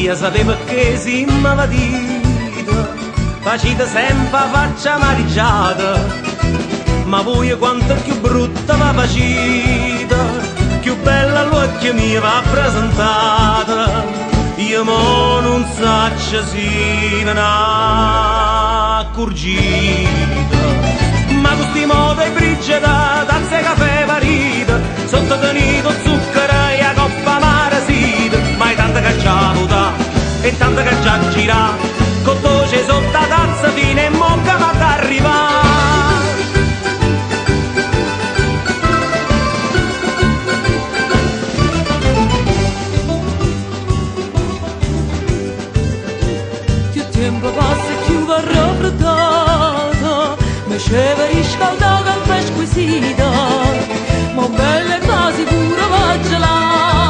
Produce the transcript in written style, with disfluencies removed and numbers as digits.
io sapevo che si m'avadita, facite sempre faccia mariggiata, ma voi quanto più brutta va facita, più bella l'occhio mi va presentata, io mo non saccio si n'ha accorgita, ma questi modi brigge da tazze e caffè varita, sottotenuto zucchero e a coppa marasita, ma è tanta che già avuta e tanta che già gira, con voce sotto la tazza fino e monca ma t'arriva. Più tempo passa e più va raffreddata, mi sceva riscaldata al pesce squisita, ma belle cose pure va gelata.